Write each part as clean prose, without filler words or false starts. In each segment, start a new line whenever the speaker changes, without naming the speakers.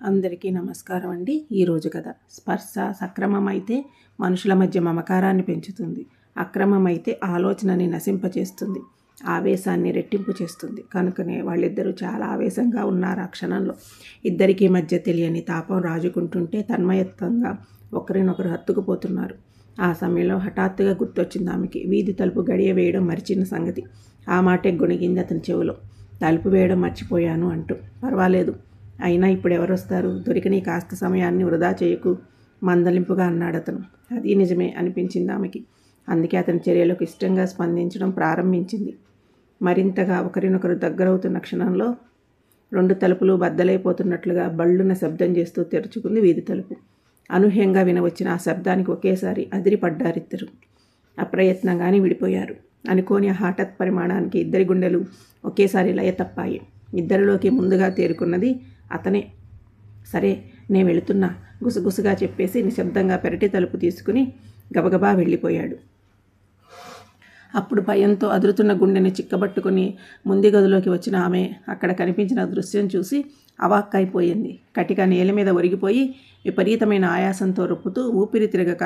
అందరికీ నమస్కారం అండి. ఈరోజు కథ. స్పర్శ సక్రమమైతే మనుషుల మధ్య మమకారాన్ని పెంచుతుంది, అక్రమమైతే ఆలోచనని నశింపచేస్తుంది, ఆవేశాన్ని రెట్టింపు చేస్తుంది. కనుకనే వాళ్ళిద్దరూ చాలా ఆవేశంగా ఉన్నారు. ఆ క్షణంలో ఇద్దరికీ మధ్య తెలియని తాపం రాజుకుంటుంటే తన్మయత్వంగా ఒకరినొకరు హత్తుకుపోతున్నారు. ఆ సమయంలో హఠాత్తుగా గుర్తొచ్చింది ఆమెకి, వీధి తలుపు గడియ వేయడం మరిచిన సంగతి. ఆ మాటే గొణిగింది అతని చెవిలో. తలుపు వేయడం మర్చిపోయాను అంటూ. పర్వాలేదు, అయినా ఇప్పుడు ఎవరొస్తారు, దొరికిన కాస్త సమయాన్ని వృధా చేయకు మందలింపుగా అన్నాడు అతను. అది నిజమే అనిపించింది ఆమెకి. అందుకే అతని చర్యలకు ఇష్టంగా స్పందించడం ప్రారంభించింది. మరింతగా ఒకరినొకరు దగ్గరవుతున్న క్షణంలో 2 తలుపులు బద్దలైపోతున్నట్లుగా బళ్ళున శబ్దం చేస్తూ తెరుచుకుంది వీధి తలుపు. అనూహ్యంగా వినవచ్చిన ఆ శబ్దానికి ఒకేసారి అదిరిపడ్డారిద్దరు. అప్రయత్నంగానే విడిపోయారు. అనుకోని హఠాత్ పరిమాణానికి ఇద్దరి గుండెలు ఒకేసారి లయ తప్పాయి. ఇద్దరిలోకి ముందుగా తేరుకున్నది అతనే. సరే, నేను వెళుతున్నా గుసగుసగా చెప్పేసి నిశ్శబ్దంగా పెరటి తలుపు తీసుకుని గబగబా వెళ్ళిపోయాడు. అప్పుడు భయంతో అదురుతున్న గుండెని చిక్కబట్టుకుని ముందు గదిలోకి వచ్చిన ఆమె అక్కడ కనిపించిన దృశ్యం చూసి అవాక్కైపోయింది. కటిక నేల మీద ఒరిగిపోయి విపరీతమైన ఆయాసంతో రొప్పుతూ ఊపిరి తిరగక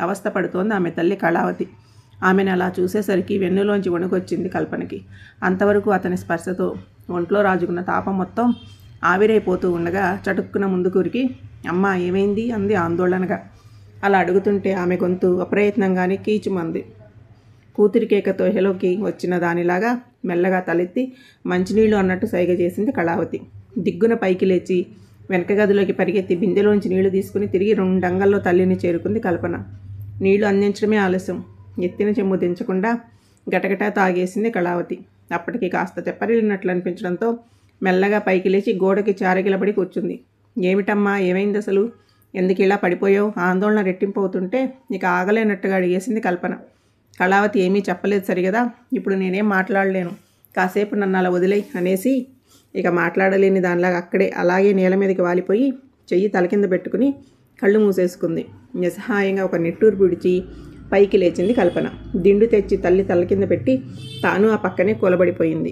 అవస్థపడుతోంది ఆమె తల్లి కళావతి. ఆమెను అలా చూసేసరికి వెన్నులోంచి వణుకొచ్చింది కల్పనకి. అంతవరకు అతని స్పర్శతో ఒంట్లో రాజుకున్న తాపం మొత్తం ఆవిరైపోతూ ఉండగా చటుక్కున ముందుకూరికి, అమ్మా ఏమైంది అంది ఆందోళనగా. అలా అడుగుతుంటే ఆమె గొంతు అప్రయత్నంగానే కీచుమంది. కూతురి కేకతో హెలోకి వచ్చిన దానిలాగా మెల్లగా తలెత్తి మంచినీళ్లు అన్నట్టు సైగ చేసింది కళావతి. దిగ్గున పైకి లేచి వెనక గదిలోకి పరిగెత్తి బిందెలోంచి నీళ్లు తీసుకుని తిరిగి 2 అంగల్లో తల్లిని చేరుకుంది కల్పన. నీళ్లు అందించడమే ఆలస్యం. ఎత్తిన చెమ్ము దించకుండా గటగటా తాగేసింది కళావతి. అప్పటికి కాస్త తెప్పరిల్లినట్లు అనిపించడంతో మెల్లగా పైకి లేచి గోడకి చారగిలబడి కూర్చుంది. ఏమిటమ్మా, ఏమైంది అసలు, ఎందుకు ఇలా పడిపోయావు? ఆందోళన రెట్టింపు అవుతుంటే ఇక ఆగలేనట్టుగా అడిగేసింది కల్పన. కళావతి ఏమీ చెప్పలేదు సరిగదా, ఇప్పుడు నేనేం మాట్లాడలేను, కాసేపు నన్ను అలా వదిలేయి అనేసి ఇక మాట్లాడలేని దానిలాగా అక్కడే అలాగే నేల మీదకి వాలిపోయి చెయ్యి తల కింద పెట్టుకుని కళ్ళు మూసేసుకుంది. నిస్సహాయంగా ఒక నిట్టూరు పిడిచి పైకి లేచింది కల్పన. దిండు తెచ్చి తల్లి తల కింద పెట్టి తాను ఆ పక్కనే కూలబడిపోయింది.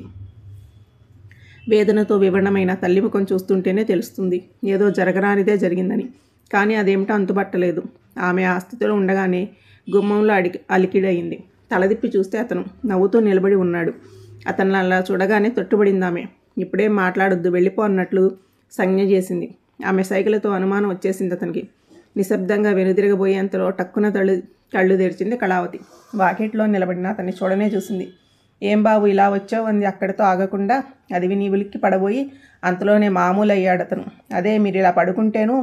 వేదనతో వివరణమైన తల్లి ముఖం చూస్తుంటేనే తెలుస్తుంది ఏదో జరగరానిదే జరిగిందని. కానీ అదేమిటో అంతుబట్టలేదు. ఆమె ఆ స్థితిలో ఉండగానే గుమ్మంలో అలికిడయింది. తలదిప్పి చూస్తే అతను నవ్వుతూ నిలబడి ఉన్నాడు. అతను అలా చూడగానే తొట్టుబడింది ఆమె. ఇప్పుడేం మాట్లాడొద్దు, వెళ్ళిపో అన్నట్లు సంజ్ఞ చేసింది. ఆమె సైకిలతో అనుమానం వచ్చేసింది అతనికి. నిశ్శబ్దంగా వెనుదిరగబోయేంతలో టక్కున కళ్ళు తెరిచింది కళావతి. వాకిట్లో నిలబడిన అతన్ని చూడనే చూసింది. ఏం బాబు ఇలా వచ్చావు అంది అక్కడితో ఆగకుండా. అది విని ఉలిక్కి పడబోయి అంతలోనే మామూలు అయ్యాడు అతను. అదే, మీరు ఇలా పడుకుంటేను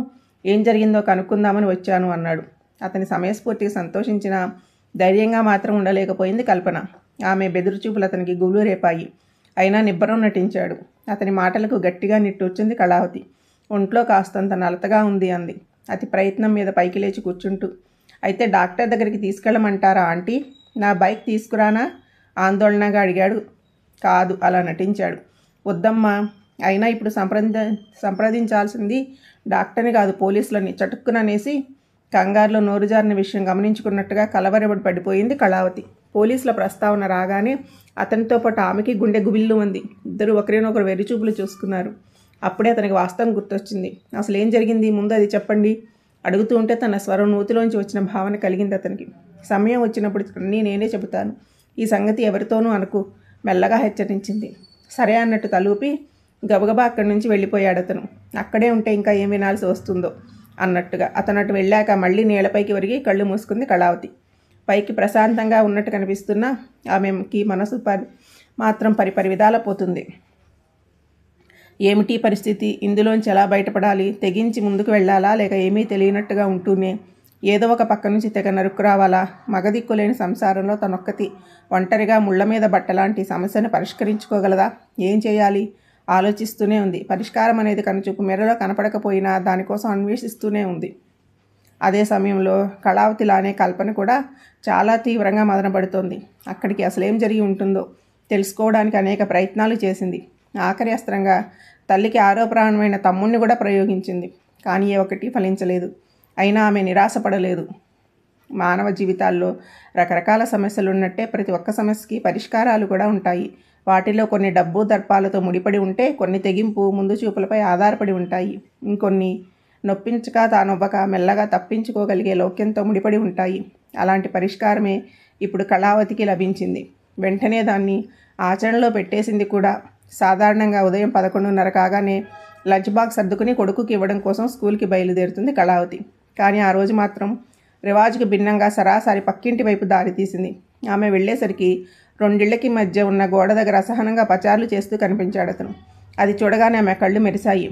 ఏం జరిగిందో కనుక్కుందామని వచ్చాను అన్నాడు. అతని సమయస్ఫూర్తికి సంతోషించిన ధైర్యంగా మాత్రం ఉండలేకపోయింది కల్పన. ఆమె బెదురుచూపులు అతనికి గుళ్ళు రేపాయి. అయినా నిబ్బరం నటించాడు. అతని మాటలకు గట్టిగా నిట్టూర్చింది కళావతి. ఒంట్లో కాస్తంత నలతగా ఉంది అంది అతి ప్రయత్నం మీద పైకి లేచి కూర్చుంటూ. అయితే డాక్టర్ దగ్గరికి తీసుకెళ్ళమంటారా ఆంటీ? నా బైక్ తీసుకురానా ఆందోళనగా అడిగాడు. కాదు, అలా నటించాడు. వద్దమ్మా, అయినా ఇప్పుడు సంప్రదించాల్సింది డాక్టర్ని కాదు పోలీసులని చటుక్కుననేసి కంగారులో నోరుజారిన విషయం గమనించుకున్నట్టుగా కలవరబడి పడిపోయింది కళావతి. పోలీసుల ప్రస్తావన రాగానే అతనితో పాటు ఆమెకి గుండె గుబిల్లు ఉంది. ఇద్దరు ఒకరినొకరు వెర్రిచూపులు చూసుకున్నారు. అప్పుడే అతనికి వాస్తవం గుర్తొచ్చింది. అసలు ఏం జరిగింది, ముందు అది చెప్పండి అడుగుతూ ఉంటే తన స్వరం నూతిలోంచి వచ్చిన భావన కలిగింది అతనికి. సమయం వచ్చినప్పుడు అన్నీ నేనే చెబుతాను, ఈ సంగతి ఎవరితోనూ అనకు మెల్లగా హెచ్చరించింది. సరే అన్నట్టు తలూపి గబగబా అక్కడి నుంచి వెళ్ళిపోయాడు అతను. అక్కడే ఉంటే ఇంకా ఏం వినాల్సి వస్తుందో అన్నట్టుగా. అతను అటు వెళ్ళాక మళ్ళీ నేలపైకి ఒరిగి కళ్ళు మూసుకుంది కళావతి. పైకి ప్రశాంతంగా ఉన్నట్టు కనిపిస్తున్నా ఆమెకి మనసు మాత్రం పరిపరి విధాల పోతుంది. ఏమిటి పరిస్థితి, ఇందులోంచి ఎలా బయటపడాలి, తెగించి ముందుకు వెళ్ళాలా, లేక ఏమీ తెలియనట్టుగా ఉంటూనే ఏదో ఒక పక్క నుంచి తెగ నరుక్కు రావాలా? మగదిక్కులేని సంసారంలో తనొక్కతి ఒంటరిగా ముళ్ళ మీద బట్టలాంటి సమస్యను పరిష్కరించుకోగలదా? ఏం చేయాలి ఆలోచిస్తూనే ఉంది. పరిష్కారం అనేది కనుచూపు మేరలో కనపడకపోయినా దానికోసం అన్వేషిస్తూనే ఉంది. అదే సమయంలో కళావతిలానే కల్పన కూడా చాలా తీవ్రంగా మదనపడుతోంది. అక్కడికి అసలేం జరిగి ఉంటుందో తెలుసుకోవడానికి అనేక ప్రయత్నాలు చేసింది. ఆఖరి అస్త్రంగా తల్లికి ఆరోపణమైన తమ్ముణ్ణి కూడా ప్రయోగించింది. కానీ ఏ ఒక్కటి ఫలించలేదు. అయినా ఆమె నిరాశపడలేదు. మానవ జీవితాల్లో రకరకాల సమస్యలు ఉన్నట్టే ప్రతి ఒక్క సమస్యకి పరిష్కారాలు కూడా ఉంటాయి. వాటిలో కొన్ని డబ్బు దర్పాలతో ముడిపడి ఉంటే, కొన్ని తెగింపు ముందు చూపులపై ఆధారపడి ఉంటాయి. ఇంకొన్ని నొప్పించక తానొవ్వక మెల్లగా తప్పించుకోగలిగే లౌక్యంతో ముడిపడి ఉంటాయి. అలాంటి పరిష్కారమే ఇప్పుడు కళావతికి లభించింది. వెంటనే దాన్ని ఆచరణలో పెట్టేసింది కూడా. సాధారణంగా ఉదయం 11:30 కాగానే లంచ్ బాక్స్ సర్దుకుని కొడుకుకి ఇవ్వడం కోసం స్కూల్కి బయలుదేరుతుంది కళావతి. కానీ ఆ రోజు మాత్రం రివాజుకు భిన్నంగా సరాసరి పక్కింటి వైపు దారి తీసింది. ఆమె వెళ్ళేసరికి 2 ఇళ్లకి మధ్య ఉన్న గోడ దగ్గర అసహనంగా పచార్లు చేస్తూ కనిపించాడు అతను. అది చూడగానే ఆమె కళ్ళు మెరిశాయి.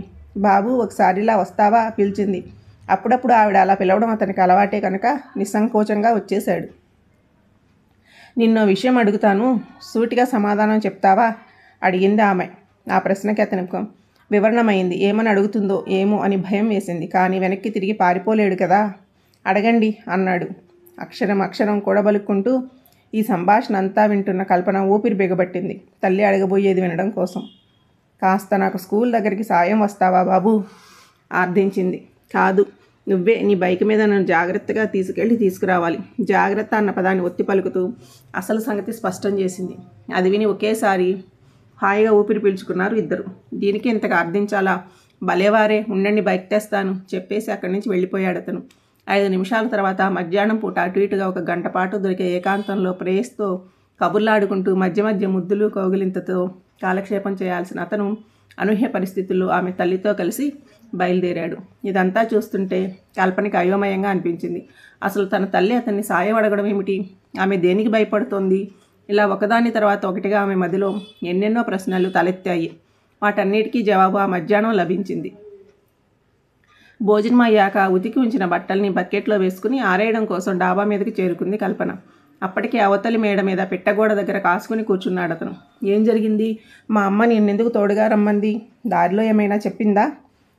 బాబు, ఒకసారిలా వస్తావా పిలిచింది. అప్పుడప్పుడు ఆవిడ అలా పిలవడం అతనికి అలవాటే కనుక నిస్సంకోచంగా వచ్చేశాడు. నిన్నో విషయం అడుగుతాను, సూటిగా సమాధానం చెప్తావా అడిగింది ఆమె. ఆ ప్రశ్నకి అతనికి వివరణమైంది. ఏమని అడుగుతుందో ఏమో అని భయం వేసింది. కానీ వెనక్కి తిరిగి పారిపోలేడు కదా. అడగండి అన్నాడు అక్షరం అక్షరం కూడబలుక్కుంటూ. ఈ సంభాషణ అంతా వింటున్న కల్పన ఊపిరి బిగబట్టింది, తల్లి అడగబోయేది వినడం కోసం. కాస్త నాకు స్కూల్ దగ్గరికి సాయం వస్తావా బాబు ఆర్థించింది. కాదు, నువ్వే నీ బైక్ మీద నన్ను జాగ్రత్తగా తీసుకురావాలి. జాగ్రత్త అన్న పదాన్ని ఒత్తి పలుకుతూ అసలు సంగతి స్పష్టం చేసింది. అది విని ఒకేసారి హాయిగా ఊపిరి పీల్చుకున్నారు ఇద్దరు. దీనికి ఇంతగా అర్థించాలా? భలేవారే, ఉండండి బైక్ తెస్తాను చెప్పేసి అక్కడి నుంచి వెళ్ళిపోయాడు అతను. 5 నిమిషాల తర్వాత మధ్యాహ్నం పూట అటు ఇటుగా 1 గంట పాటు దొరికే ఏకాంతంలో ప్రేయస్తో కబుర్లాడుకుంటూ మధ్య మధ్య ముద్దులు కౌగిలింతతో కాలక్షేపం చేయాల్సిన అతను అనూహ్య పరిస్థితుల్లో ఆమె తల్లితో కలిసి బయలుదేరాడు. ఇదంతా చూస్తుంటే కల్పనకి అయోమయంగా అనిపించింది. అసలు తన తల్లి అతన్ని సాయం అడగడం ఏమిటి? ఆమె దేనికి భయపడుతోంది? ఇలా ఒకదాని తర్వాత ఒకటిగా ఆమె మదిలో ఎన్నెన్నో ప్రశ్నలు తలెత్తాయి. వాటన్నిటికీ జవాబు ఆ మధ్యాహ్నం లభించింది. భోజనం అయ్యాక ఉతికి ఉంచిన బట్టల్ని బకెట్లో వేసుకుని ఆరేయడం కోసం డాబా మీదకి చేరుకుంది కల్పన. అప్పటికే అవతలి మేడ మీద పెట్టగోడ దగ్గర కాసుకుని కూర్చున్నాడు అతను. ఏం జరిగింది? మా అమ్మ నిన్నెందుకు తోడుగా రమ్మంది? దారిలో ఏమైనా చెప్పిందా?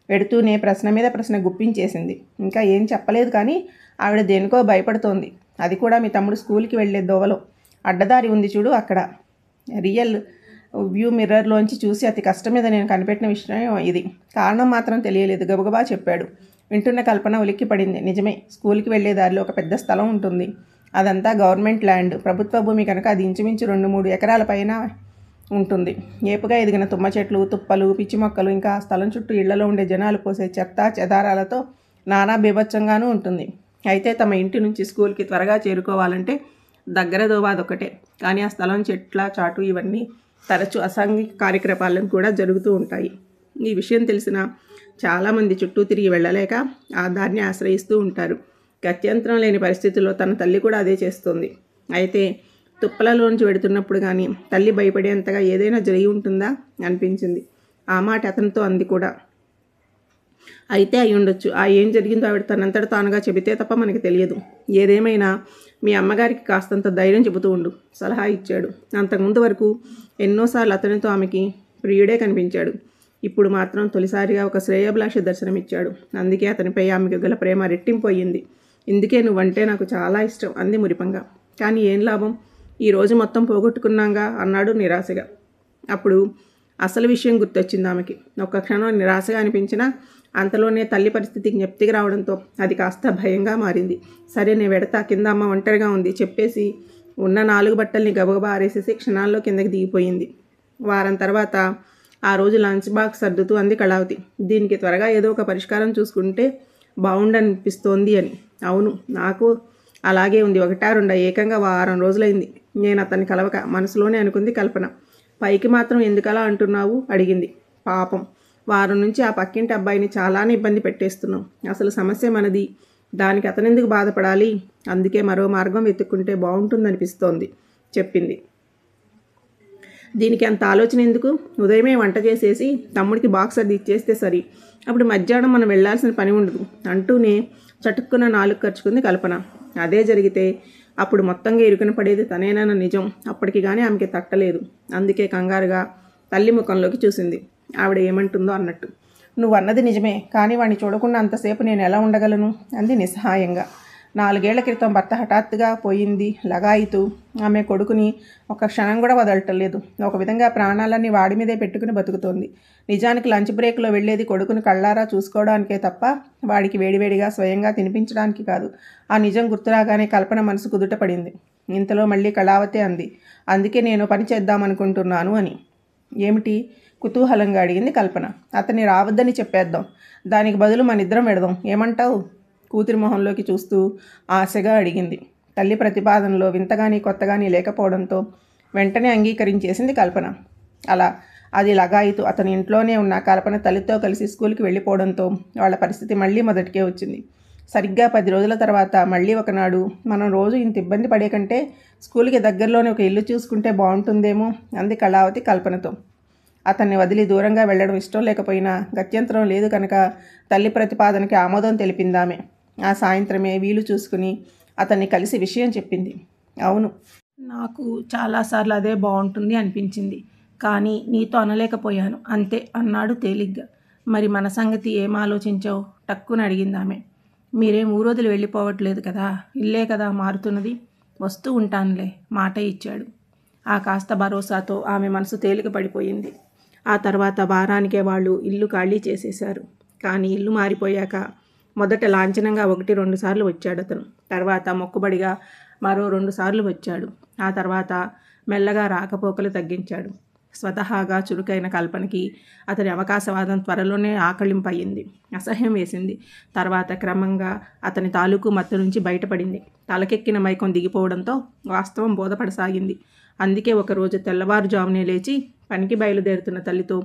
వెడుతూనే ప్రశ్న మీద ప్రశ్న గుప్పించేసింది. ఇంకా ఏం చెప్పలేదు, కానీ ఆవిడ దేనికో భయపడుతోంది. అది కూడా మీ తమ్ముడు స్కూల్కి వెళ్ళే దోవలో అడ్డదారి ఉంది చూడు, అక్కడ. రియల్ వ్యూ మిర్రర్లోంచి చూసి అతి కష్టం మీద నేను కనిపెట్టిన విషయం ఇది. కారణం మాత్రం తెలియలేదు, గబగబా చెప్పాడు. వింటున్న కల్పన ఉలిక్కి పడింది. నిజమే, స్కూల్కి వెళ్ళే దారిలో ఒక పెద్ద స్థలం ఉంటుంది. అదంతా గవర్నమెంట్ ల్యాండ్, ప్రభుత్వ భూమి కనుక అది ఇంచుమించు 2-3 ఎకరాల పైన ఉంటుంది. ఏపుగా ఎదిగిన తుమ్మ చెట్లు, తుప్పలు, పిచ్చి మొక్కలు, ఇంకా ఆ స్థలం చుట్టూ ఇళ్లలో ఉండే జనాలు పోసే చెత్త చెదారాలతో నానా బీభత్సంగానూ ఉంటుంది. అయితే తమ ఇంటి నుంచి స్కూల్కి త్వరగా చేరుకోవాలంటే దగ్గర దోవ అదొకటే. కానీ ఆ స్థలం చెట్ల చాటు ఇవన్నీ తరచూ అసాంఘిక కార్యక్రమాలను కూడా జరుగుతూ ఉంటాయి. ఈ విషయం తెలిసిన చాలామంది చుట్టూ తిరిగి వెళ్ళలేక ఆ దారిని ఆశ్రయిస్తూ ఉంటారు. గత్యంతరం లేని పరిస్థితుల్లో తన తల్లి కూడా అదే చేస్తోంది. అయితే తుప్పలలోంచి వెడుతున్నప్పుడు కానీ తల్లి భయపడేంతగా ఏదైనా జరిగి ఉంటుందా అనిపించింది. ఆ మాట అతనితో అంది కూడా. అయితే అయి ఉండొచ్చు. ఆ ఏం జరిగిందో ఆవిడ తనంతట తానుగా చెబితే తప్ప మనకి తెలియదు. ఏదేమైనా మీ అమ్మగారికి కాస్తంత ధైర్యం చెబుతూ ఉండు సలహా ఇచ్చాడు. అంతకుముందు వరకు ఎన్నోసార్లు అతనితో ఆమెకి ప్రియుడే కనిపించాడు. ఇప్పుడు మాత్రం తొలిసారిగా ఒక శ్రేయోభిలాషి దర్శనమిచ్చాడు. అందుకే అతనిపై ఆమెకు గల ప్రేమ రెట్టింపోయింది. ఇందుకే నువ్వంటే నాకు చాలా ఇష్టం అంది మురిపంగా. కానీ ఏం లాభం, ఈరోజు మొత్తం పోగొట్టుకున్నాగా అన్నాడు నిరాశగా. అప్పుడు అసలు విషయం గుర్తొచ్చింది ఆమెకి. ఒక్క క్షణం నిరాశగా అనిపించినా అంతలోనే తల్లి పరిస్థితి జ్ఞప్తికి రావడంతో అది కాస్త భయంగా మారింది. సరే, నేను వెడతా, కింద అమ్మ ఒంటరిగా ఉంది చెప్పేసి ఉన్న 4 బట్టల్ని గబగబా ఆరేసేసి క్షణాల్లో కిందకి దిగిపోయింది. వారం తర్వాత ఆ రోజు లంచ్ బాక్స్ సర్దుతూ అంది కళావతి. దీనికి త్వరగా ఏదో ఒక పరిష్కారం చూసుకుంటే బాగుండనిపిస్తోంది అని. అవును, నాకు అలాగే ఉంది. 1-2 ఏకంగా వారం రోజులైంది నేను అతన్ని కలవక మనసులోనే అనుకుంది కల్పన. పైకి మాత్రం ఎందుకలా అంటున్నావు అడిగింది. పాపం, వారం నుంచి ఆ పక్కింటి అబ్బాయిని చాలానే ఇబ్బంది పెట్టేస్తున్నాం. అసలు సమస్య మనది, దానికి అతనెందుకు బాధపడాలి? అందుకే మరో మార్గం వెతుక్కుంటే బాగుంటుందనిపిస్తోంది చెప్పింది. దీనికి అంత ఆలోచన ఎందుకు? ఉదయమే వంట చేసేసి తమ్ముడికి బాక్స్ అది ఇచ్చేస్తే సరి. అప్పుడు మధ్యాహ్నం మనం వెళ్లాల్సిన పని ఉండదు అంటూనే చటుక్కున 4 ఖర్చుకుంది కల్పన. అదే జరిగితే అప్పుడు మొత్తంగా ఇరుకున పడేది తనేనన్న నిజం అప్పటికి కానీ ఆమెకి తట్టలేదు. అందుకే కంగారుగా తల్లి ముఖంలోకి చూసింది. ఆవిడ ఏమంటుందో అన్నట్టు. నువ్వు అన్నది నిజమే, కానీ వాడిని చూడకుండా అంతసేపు నేను ఎలా ఉండగలను అంది నిస్సహాయంగా. 4 ఏళ్ల క్రితం భర్త హఠాత్తుగా పోయింది లగాయితూ ఆమె కొడుకుని ఒక క్షణం కూడా వదలటలేదు. ఒక విధంగా ప్రాణాలన్నీ వాడి మీదే పెట్టుకుని బతుకుతోంది. నిజానికి లంచ్ బ్రేక్లో వెళ్ళేది కొడుకుని కళ్ళారా చూసుకోవడానికే తప్ప వాడికి వేడివేడిగా స్వయంగా తినిపించడానికి కాదు. ఆ నిజం గుర్తురాగానే కల్పన మనసు కుదుట పడింది. ఇంతలో మళ్ళీ కళావతి అంది, అందుకే నేను పని చేద్దామనుకుంటున్నాను అని. ఏమిటి? కుతూహలంగా అడిగింది కల్పన. అతన్ని రావద్దని చెప్పేద్దాం, దానికి బదులు మనిద్దరం పెడదాం, ఏమంటావు? కూతురి మొహంలోకి చూస్తూ ఆశగా అడిగింది. తల్లి ప్రతిపాదనలో వింతగాని కొత్తగాని లేకపోవడంతో వెంటనే అంగీకరించేసింది కల్పన. అలా అది లగాయితూ అతని ఇంట్లోనే ఉన్న కల్పన తల్లితో కలిసి స్కూల్కి వెళ్ళిపోవడంతో వాళ్ళ పరిస్థితి మళ్ళీ మొదటికే వచ్చింది. సరిగ్గా 10 రోజుల తర్వాత మళ్ళీ ఒకనాడు, మనం రోజు ఇంత ఇబ్బంది పడే కంటే స్కూల్కి దగ్గరలోనే ఒక ఇల్లు చూసుకుంటే బాగుంటుందేమో అంది కళావతి కల్పనతో. అతన్ని వదిలి దూరంగా వెళ్ళడం ఇష్టం లేకపోయినా గత్యంతరం లేదు కనుక తల్లి ప్రతిపాదనకి ఆమోదం తెలిపిందామె. ఆ సాయంత్రమే వీలు చూసుకుని అతన్ని కలిసి విషయం చెప్పింది. అవును, నాకు చాలాసార్లు అదే బాగుంటుంది అనిపించింది, కానీ నీతో అనలేకపోయాను అంతే అన్నాడు తేలిగ్గా. మరి మన సంగతి ఏం ఆలోచించావు? టక్కున అడిగిందామె. మీరేం ఊరోదిలి వెళ్ళిపోవట్లేదు కదా, ఇల్లే కదా మారుతున్నది. వస్తూ ఉంటానులే, మాట ఇచ్చాడు. ఆ కాస్త భరోసాతో ఆమె మనసు తేలిక పడిపోయింది. ఆ తర్వాత వారానికే వాళ్ళు ఇల్లు ఖాళీ చేసేశారు. కానీ ఇల్లు మారిపోయాక మొదట లాంఛనంగా 1-2 సార్లు వచ్చాడు అతను. తర్వాత మొక్కుబడిగా మరో 2 సార్లు వచ్చాడు. ఆ తర్వాత మెల్లగా రాకపోకలు తగ్గించాడు. స్వతహాగా చురుకైన కల్పనకి అతని అవకాశవాదం త్వరలోనే ఆకళింపయింది. అసహ్యం వేసింది. తర్వాత క్రమంగా అతని తాలూకు మత్తు నుంచి బయటపడింది. తలకెక్కిన మైకం దిగిపోవడంతో వాస్తవం బోధపడసాగింది. అందుకే ఒకరోజు తెల్లవారుజామునే లేచి పనికి బయలుదేరుతున్న తల్లితో,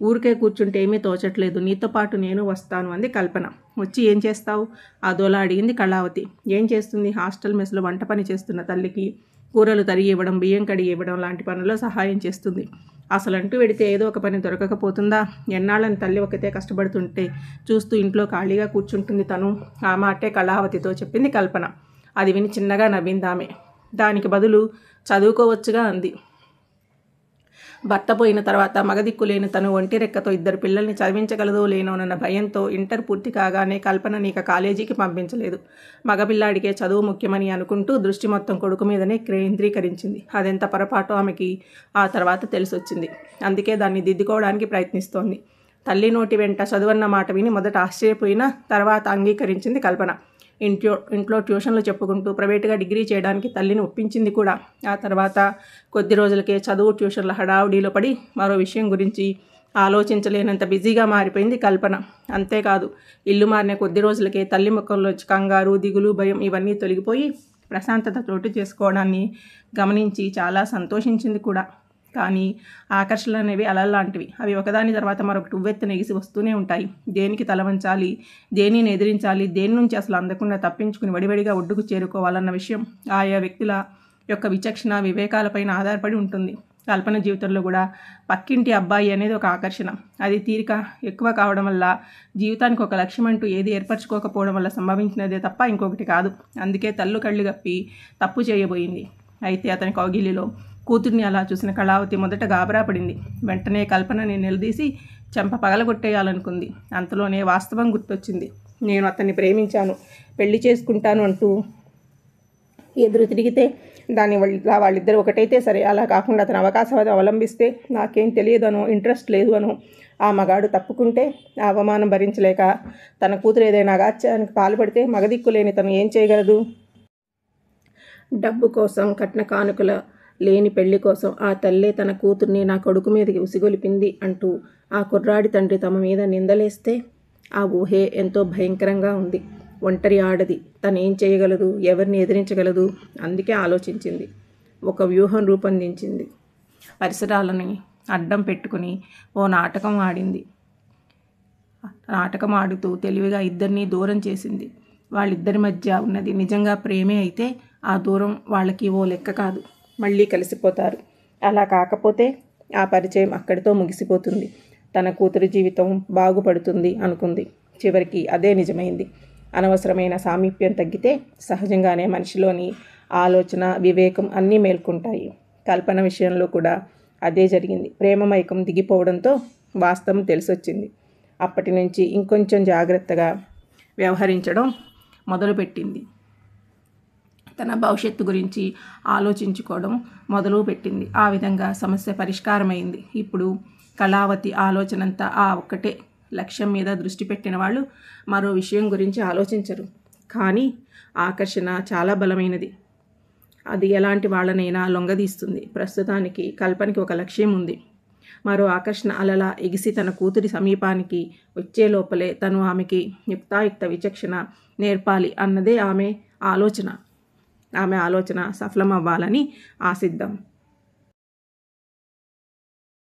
ఊరికే కూర్చుంటే ఏమీ తోచట్లేదు, నీతో పాటు నేను వస్తాను అంది కల్పన. వచ్చి ఏం చేస్తావు? అదోలా అడిగింది కళావతి. ఏం చేస్తుంది? హాస్టల్ మెస్లో వంట పని చేస్తున్న తల్లికి కూరలు తరిగి ఇవ్వడం, బియ్యం కడిగి ఇవ్వడం లాంటి పనుల్లో సహాయం చేస్తుంది. అసలంటూ వెడితే ఏదో ఒక పని దొరకకపోతుందా? ఎన్నాళ్ళని తల్లి ఒకతే కష్టపడుతుంటే చూస్తూ ఇంట్లో ఖాళీగా కూర్చుంటుంది తను. ఆ మాటే కళావతితో చెప్పింది కల్పన. అది విని చిన్నగా నవ్విందామె. దానికి బదులు చదువుకోవచ్చుగా అంది. భర్త పోయిన తర్వాత మగదిక్కు లేని తను ఒంటి రెక్కతో 2 పిల్లల్ని చదివించగలదో లేనోనన్న భయంతో ఇంటర్ పూర్తి కాగానే కల్పన నీక కాలేజీకి పంపించలేదు. మగపిల్లాడికే చదువు ముఖ్యమని అనుకుంటూ దృష్టి మొత్తం కొడుకు మీదనే కేంద్రీకరించింది. అదెంత పొరపాటో ఆమెకి ఆ తర్వాత తెలిసొచ్చింది. అందుకే దాన్ని దిద్దుకోవడానికి ప్రయత్నిస్తోంది. తల్లి నోటి వెంట చదువన్న మాట విని మొదట ఆశ్చర్యపోయినా తర్వాత అంగీకరించింది కల్పన. ఇంట్లో ట్యూషన్లు చెప్పుకుంటూ ప్రైవేటుగా డిగ్రీ చేయడానికి తల్లిని ఒప్పించింది కూడా. ఆ తర్వాత కొద్ది రోజులకే చదువు ట్యూషన్ల హడావుడిలో పడి మరో విషయం గురించి ఆలోచించలేనంత బిజీగా మారిపోయింది కల్పన. అంతేకాదు, ఇల్లు మారిన కొద్ది రోజులకే తల్లి ముఖంలోంచి కంగారు, దిగులు, భయం ఇవన్నీ తొలగిపోయి ప్రశాంతత చోటు చేసుకోవడాన్ని గమనించి చాలా సంతోషించింది కూడా. కానీ ఆకర్షణలు అనేవి అలల్లాంటివి. అవి ఒకదాని తర్వాత మరొకటి ఉవ్వెత్తున ఎగిసి వస్తూనే ఉంటాయి. దేనికి తల వంచాలి, దేనిని ఎదిరించాలి, దేని నుంచి అసలు అందకుండా తప్పించుకుని వడివడిగా ఒడ్డుకు చేరుకోవాలన్న విషయం ఆయా వ్యక్తుల యొక్క విచక్షణ, వివేకాలపైన ఆధారపడి ఉంటుంది. కల్పన జీవితంలో కూడా పక్కింటి అబ్బాయి అనేది ఒక ఆకర్షణ. అది తీరిక ఎక్కువ కావడం వల్ల, జీవితానికి ఒక లక్ష్యం అంటూ ఏది ఏర్పరచుకోకపోవడం వల్ల సంభవించినదే తప్ప ఇంకొకటి కాదు. అందుకే తల్లు కళ్ళు గప్పి తప్పు చేయబోయింది. అయితే అతని కౌగిలిలో కూతుర్ని అలా చూసిన కళావతి మొదట గాబరా పడింది. వెంటనే కల్పనని నిలదీసి చెంప పగలగొట్టేయాలనుకుంది. అంతలోనే వాస్తవం గుర్తొచ్చింది. నేను అతన్ని ప్రేమించాను, పెళ్లి చేసుకుంటాను అంటూ ఎదురు తిరిగితే వాళ్ళిద్దరు ఒకటైతే సరే, అలా కాకుండా అతను అవకాశవాదం అవలంబిస్తే, నాకేం తెలియదనో, ఇంట్రెస్ట్ లేదు అనో, ఆ మగాడు తప్పుకుంటే ఆ అవమానం భరించలేక తన కూతురు ఏదైనా అగాత్యానికి పాల్పడితే మగదిక్కు లేని తను ఏం చేయగలదు? డబ్బు కోసం, కట్న కానుకల లేని పెళ్లి కోసం ఆ తల్లే తన కూతుర్ని నా కొడుకు మీదకి ఉసిగొలిపింది అంటూ ఆ కుర్రాడి తండ్రి తమ మీద నిందలేస్తే ఆ ఊహే ఎంతో భయంకరంగా ఉంది. ఒంటరి ఆడది, తనేం చేయగలదు, ఎవరిని ఎదిరించగలదు? అందుకే ఆలోచించింది. ఒక వ్యూహం రూపొందించింది. పరిసరాలని అడ్డం పెట్టుకుని ఓ నాటకం ఆడింది. నాటకం ఆడుతూ తెలివిగా ఇద్దరినీ దూరం చేసింది. వాళ్ళిద్దరి మధ్య ఉన్నది నిజంగా ప్రేమే అయితే ఆ దూరం వాళ్ళకి ఓ లెక్క కాదు. మళ్ళీ కలిసిపోతారు. అలా కాకపోతే ఆ పరిచయం అక్కడితో ముగిసిపోతుంది. తన కూతురి జీవితం బాగుపడుతుంది అనుకుంది. చివరికి అదే నిజమైంది. అనవసరమైన సామీప్యం తగ్గితే సహజంగానే మనిషిలోని ఆలోచన, వివేకం అన్నీ మేల్కొంటాయి. కల్పన విషయంలో కూడా అదే జరిగింది. ప్రేమమైకం దిగిపోవడంతో వాస్తవం తెలిసొచ్చింది. అప్పటి నుంచి ఇంకొంచెం జాగ్రత్తగా వ్యవహరించడం మొదలుపెట్టింది. తన భవిష్యత్తు గురించి ఆలోచించుకోవడం మొదలుపెట్టింది. ఆ విధంగా సమస్య పరిష్కారమైంది. ఇప్పుడు కళావతి ఆలోచనంతా ఆ ఒక్కటే లక్ష్యం మీద దృష్టి పెట్టిన వాళ్ళు మరో విషయం గురించి ఆలోచించరు. కానీ ఆకర్షణ చాలా బలమైనది. అది ఎలాంటి వాళ్ళనైనా లొంగదీస్తుంది. ప్రస్తుతానికి కల్పనకి ఒక లక్ష్యం ఉంది. మరో ఆకర్షణ అలలా ఎగిసి తన కూతురి సమీపానికి వచ్చే లోపలే తను ఆమెకి యుక్తాయుక్త విచక్షణ నేర్పాలి అన్నదే ఆమె ఆలోచన సఫలమవ్వాలని ఆశిద్దాం.